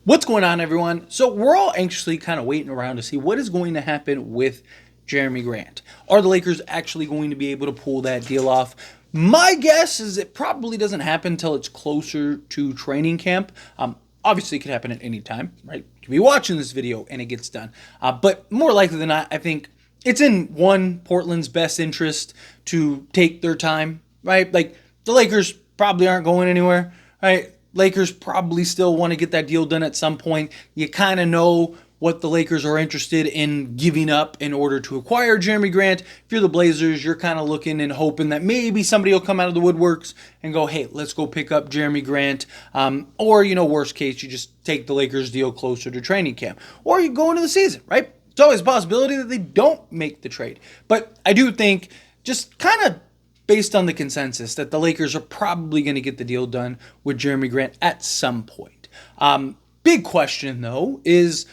What's going on, everyone? So we're all anxiously kind of waiting around to see what is going to happen with Jerami Grant. Are the Lakers actually going to be able to pull that deal off? My guess is it probably doesn't happen until it's closer to training camp. Obviously, it could happen at any time, right? You could be watching this video and it gets done. But more likely than not, I think it's in Portland's best interest to take their time, right? Like the Lakers probably aren't going anywhere, right? Lakers probably still want to get that deal done at some point. You kind of know what the Lakers are interested in giving up in order to acquire Jerami Grant. If you're the Blazers, you're kind of looking and hoping that maybe somebody will come out of the woodworks and go, hey, let's go pick up Jerami Grant. Or, worst case, you just take the Lakers deal closer to training camp. Or you go into the season, right? It's always a possibility that they don't make the trade. But I do think just kind of based on the consensus that the Lakers are probably going to get the deal done with Jerami Grant at some point. Big question, though, is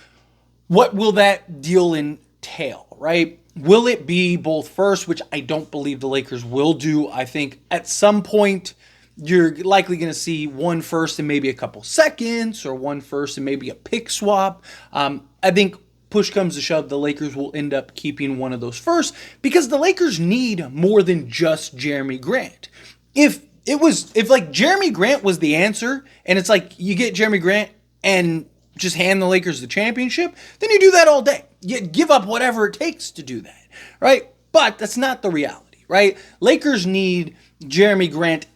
what will that deal entail, right? Will it be both first, which I don't believe the Lakers will do. I think at some point you're likely going to see one first and maybe a couple seconds, or one first and maybe a pick swap. I think push comes to shove, the Lakers will end up keeping one of those first because the Lakers need more than just Jerami Grant. If like Jerami Grant was the answer, and it's like you get Jerami Grant and just hand the Lakers the championship, then you do that all day. You give up whatever it takes to do that, right? But that's not the reality, right? Lakers need Jerami Grant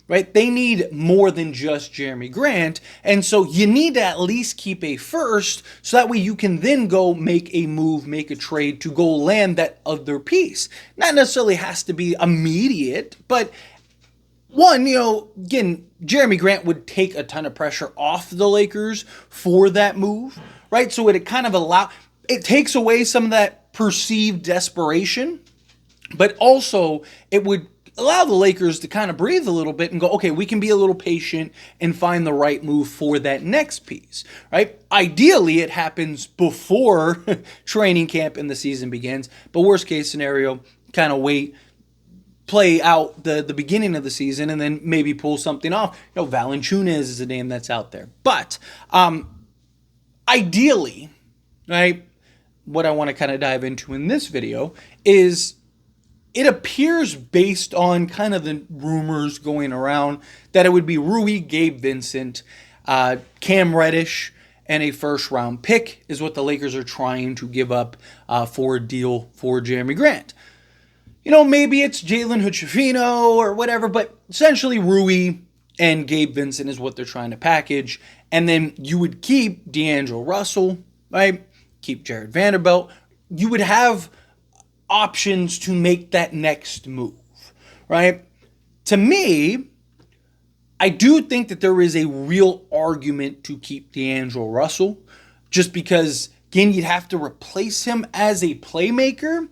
right? They need more than just Jerami Grant. And so you need to at least keep a first so that way you can then go make a move, make a trade to go land that other piece. Not necessarily has to be immediate, but one, again, Jerami Grant would take a ton of pressure off the Lakers for that move, right? So it kind of it takes away some of that perceived desperation, but also it would allow the Lakers to kind of breathe a little bit and go, okay, we can be a little patient and find the right move for that next piece, right? Ideally, it happens before training camp and the season begins, but worst case scenario, kind of play out the beginning of the season and then maybe pull something off. Valanciunas is a name that's out there. But ideally, right, what I want to kind of dive into in this video is it appears based on kind of the rumors going around that it would be Rui, Gabe Vincent, Cam Reddish, and a first-round pick is what the Lakers are trying to give up for a deal for Jerami Grant. Maybe it's Jalen Hood-Schifino or whatever, but essentially Rui and Gabe Vincent is what they're trying to package. And then you would keep D'Angelo Russell, right? Keep Jared Vanderbilt. You would have options to make that next move, right? To me, I do think that there is a real argument to keep D'Angelo Russell, just because, again, you'd have to replace him as a playmaker.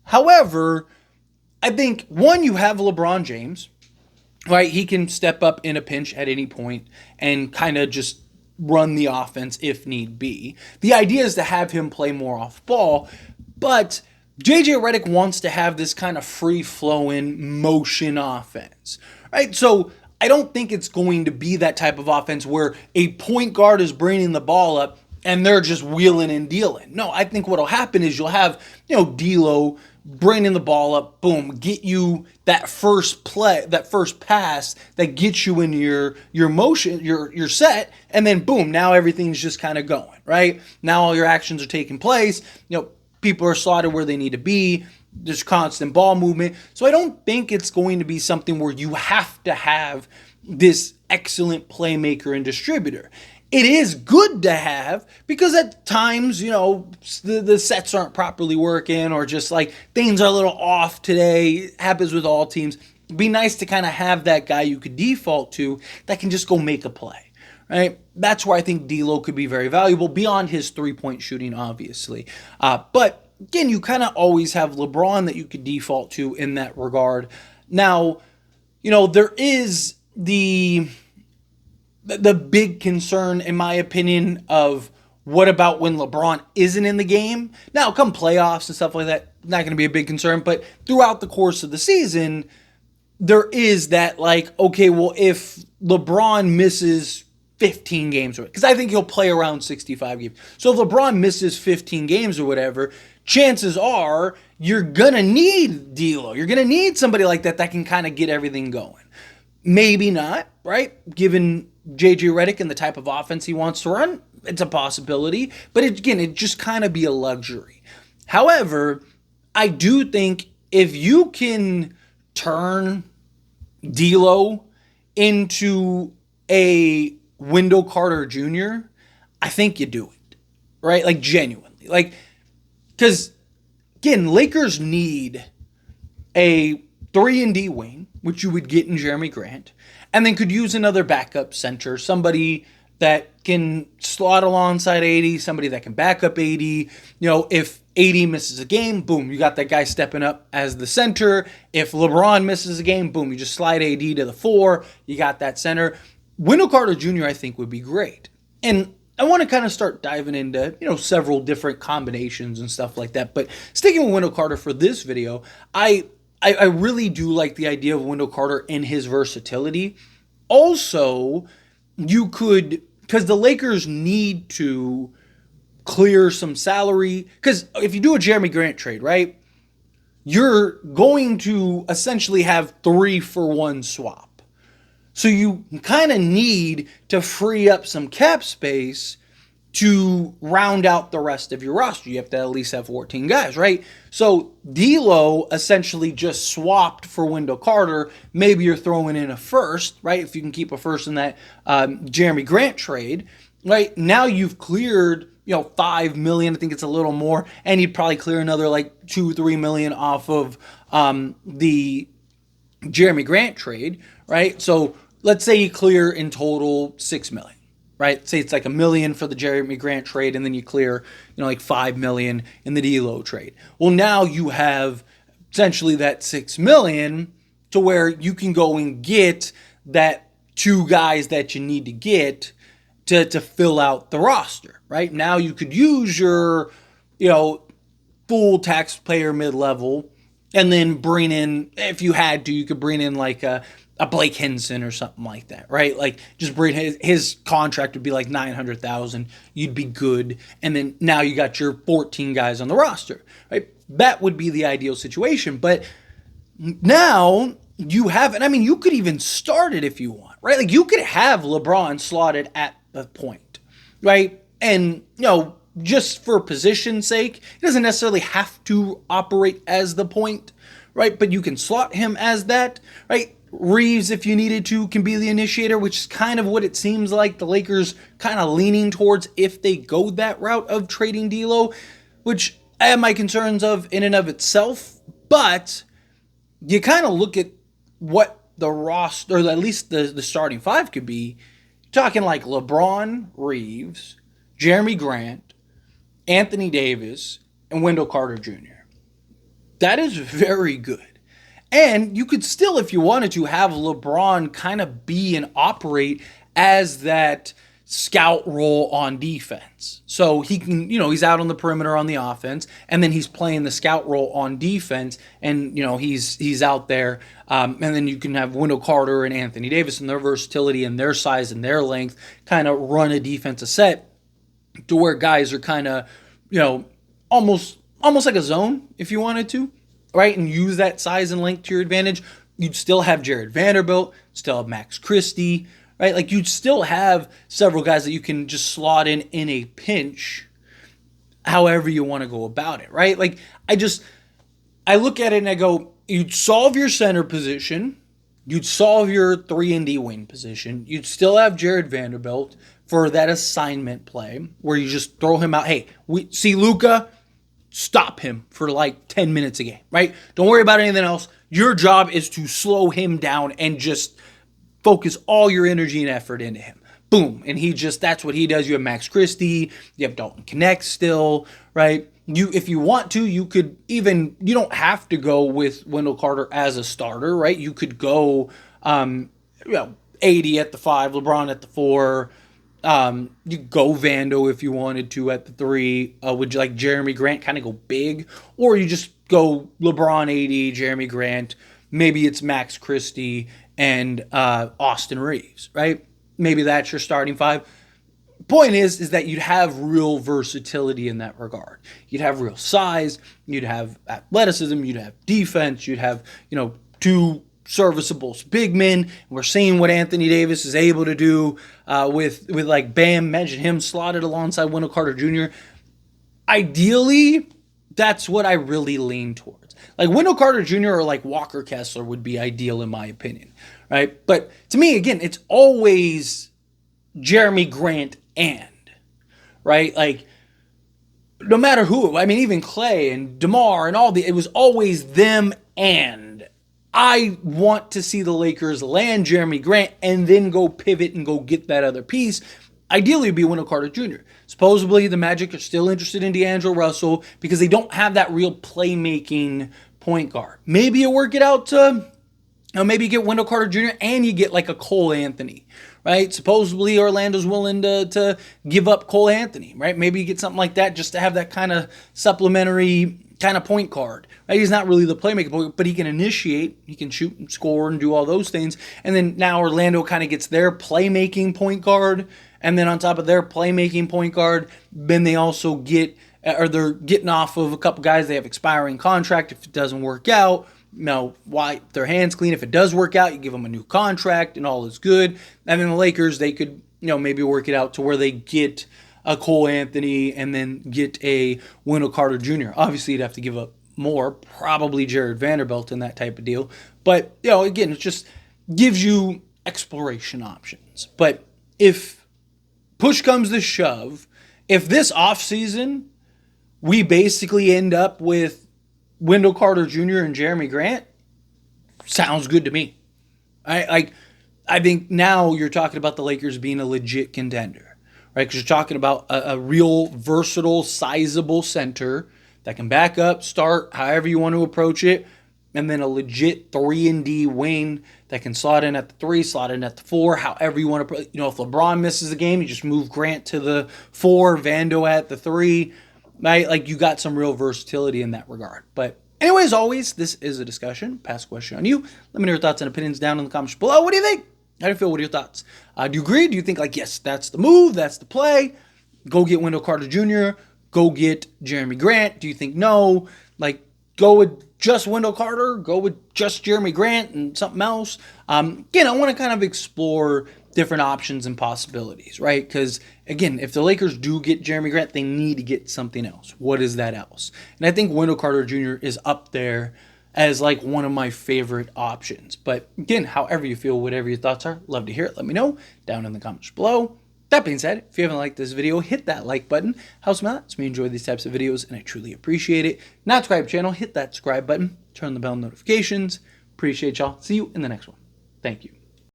However, I think, one, you have LeBron James, right? He can step up in a pinch at any point and kind of just run the offense if need be. The idea is to have him play more off ball, but JJ Redick wants to have this kind of free-flowing motion offense, right? So I don't think it's going to be that type of offense where a point guard is bringing the ball up and they're just wheeling and dealing. No, I think what'll happen is you'll have, D'Lo bringing the ball up, boom, get you that first play, that first pass that gets you in your motion, your set, and then boom, now everything's just kind of going, right? Now all your actions are taking place, people are slotted where they need to be. There's constant ball movement. So I don't think it's going to be something where you have to have this excellent playmaker and distributor. It is good to have because at times, the sets aren't properly working or just like things are a little off today. It happens with all teams. It'd be nice to kind of have that guy you could default to that can just go make a play. Right? That's where I think D'Lo could be very valuable beyond his three-point shooting, obviously. But again, you kind of always have LeBron that you could default to in that regard. Now, there is the big concern, in my opinion, of what about when LeBron isn't in the game? Now, come playoffs and stuff like that, not going to be a big concern. But throughout the course of the season, there is that okay, well, if LeBron misses 15 games, because I think he'll play around 65 games. So if LeBron misses 15 games or whatever, chances are you're going to need D'Lo. You're going to need somebody like that can kind of get everything going. Maybe not, right? Given J.J. Redick and the type of offense he wants to run, it's a possibility. But it'd just kind of be a luxury. However, I do think if you can turn D'Lo into a Wendell Carter Jr., I think you do it, right? Like, genuinely. Like, because, again, Lakers need a 3-and-D wing, which you would get in Jerami Grant, and then could use another backup center, somebody that can slot alongside AD, somebody that can back up AD. You know, if AD misses a game, boom, you got that guy stepping up as the center. If LeBron misses a game, boom, you just slide AD to the 4. You got that center. Wendell Carter Jr., I think, would be great. And I want to kind of start diving into, several different combinations and stuff like that. But sticking with Wendell Carter for this video, I really do like the idea of Wendell Carter and his versatility. Also, you could, because the Lakers need to clear some salary. Because if you do a Jerami Grant trade, right, you're going to essentially have 3-for-1 swap. So you kind of need to free up some cap space to round out the rest of your roster. You have to at least have 14 guys, right? So D'Lo essentially just swapped for Wendell Carter. Maybe you're throwing in a first, right? If you can keep a first in that Jerami Grant trade, right? Now you've cleared, $5 million. I think it's a little more, and you'd probably clear another like $2-3 million off of the Jerami Grant trade, right? So let's say you clear in total $6 million. Right? Say it's like $1 million for the Jerami Grant trade, and then you clear, like $5 million in the D'Lo trade. Well, now you have essentially that $6 million to where you can go and get that 2 guys that you need to get to fill out the roster. Right? Now you could use your, full taxpayer mid-level, and then bring in, if you had to, you could bring in like a Blake Henson or something like that, right? Like, just bring his contract would be like $900,000. You'd be good. And then now you got your 14 guys on the roster, right? That would be the ideal situation. But now you have, and I mean, you could even start it if you want, right? Like, you could have LeBron slotted at the point, right? And, just for position's sake, he doesn't necessarily have to operate as the point, right? But you can slot him as that, right? Reeves, if you needed to, can be the initiator, which is kind of what it seems like the Lakers kind of leaning towards if they go that route of trading D'Lo, which I have my concerns of in and of itself. But you kind of look at what the roster, or at least the starting 5 could be. You're talking like LeBron, Reeves, Jerami Grant, Anthony Davis, and Wendell Carter Jr. That is very good. And you could still, if you wanted to, have LeBron kind of be and operate as that scout role on defense. So he can, he's out on the perimeter on the offense, and then he's playing the scout role on defense, and, he's out there. And then you can have Wendell Carter and Anthony Davis and their versatility and their size and their length kind of run a defensive set to where guys are kind of, almost like a zone if you wanted to. Right, and use that size and length to your advantage. You'd still have Jared Vanderbilt, still have Max Christie, right? Like, you'd still have several guys that you can just slot in a pinch, however you want to go about it, right? Like, I look at it and I go, you'd solve your center position, you'd solve your 3-and-D wing position, you'd still have Jared Vanderbilt for that assignment play where you just throw him out. Hey, we see Luka. Stop him for like 10 minutes a game, right? Don't worry about anything else. Your job is to slow him down and just focus all your energy and effort into him. Boom. And that's what he does. You have Max Christie. You have Dalton Connect still, right? If you want to, you could you don't have to go with Wendell Carter as a starter, right? You could go, 80 at the 5, LeBron at the 4, you go Vando if you wanted to at the 3. Would you like Jerami Grant kind of go big? Or you just go LeBron 80, Jerami Grant. Maybe it's Max Christie and Austin Reeves, right? maybe that's your starting five. Point is that you'd have real versatility in that regard. You'd have real size, you'd have athleticism, you'd have defense, you'd have, two serviceable big men. We're seeing what Anthony Davis is able to do with like Bam. Imagine him slotted alongside Wendell Carter Jr. Ideally, that's what I really lean towards. Like Wendell Carter Jr. or like Walker Kessler would be ideal in my opinion, right? But to me, again, it's always Jerami Grant right? Like, no matter who, I mean, even Clay and DeMar and it was always them and. I want to see the Lakers land Jerami Grant and then go pivot and go get that other piece. Ideally, it'd be Wendell Carter Jr. Supposedly, the Magic are still interested in D'Angelo Russell because they don't have that real playmaking point guard. Maybe you work it out to, maybe you get Wendell Carter Jr. and you get like a Cole Anthony, right? Supposedly, Orlando's willing to give up Cole Anthony, right? Maybe you get something like that just to have that kind of supplementary kind of point guard, right? He's not really the playmaker, but he can initiate, he can shoot and score and do all those things. And then now Orlando kind of gets their playmaking point guard. And then on top of their playmaking point guard, then they also get, or they're getting off of a couple guys. They have expiring contract. If it doesn't work out, wipe their hands clean. If it does work out, you give them a new contract and all is good. And then the Lakers, they could, maybe work it out to where they get a Cole Anthony and then get a Wendell Carter Jr. Obviously, you'd have to give up more, probably Jared Vanderbilt and that type of deal. But, again, it just gives you exploration options. But if push comes to shove, if this offseason we basically end up with Wendell Carter Jr. and Jerami Grant, sounds good to me. I think now you're talking about the Lakers being a legit contender. Right, because you're talking about a real versatile, sizable center that can back up, start however you want to approach it, and then a legit 3-and-D wing that can slot in at the 3, slot in at the 4, however you want to. If LeBron misses a game, you just move Grant to the 4, Vando at the 3. Right, like you got some real versatility in that regard. But anyway, as always, this is a discussion. Pass a question on you. Let me know your thoughts and opinions down in the comments below. What do you think? How do you feel? What are your thoughts? Do you agree? Do you think yes, that's the move, that's the play? Go get Wendell Carter Jr., go get Jerami Grant. Do you think no? Go with just Wendell Carter, go with just Jerami Grant and something else? Again, I want to kind of explore different options and possibilities, right? Because, again, if the Lakers do get Jerami Grant, they need to get something else. What is that else? And I think Wendell Carter Jr. is up there as one of my favorite options. But again, however you feel, whatever your thoughts are, love to hear it. Let me know down in the comments below. That being said, if you haven't liked this video, hit that like button. Helps me out. It's me enjoy these types of videos, and I truly appreciate it. Not subscribe to the channel, hit that subscribe button, turn on the bell notifications. Appreciate y'all. See you in the next one. Thank you.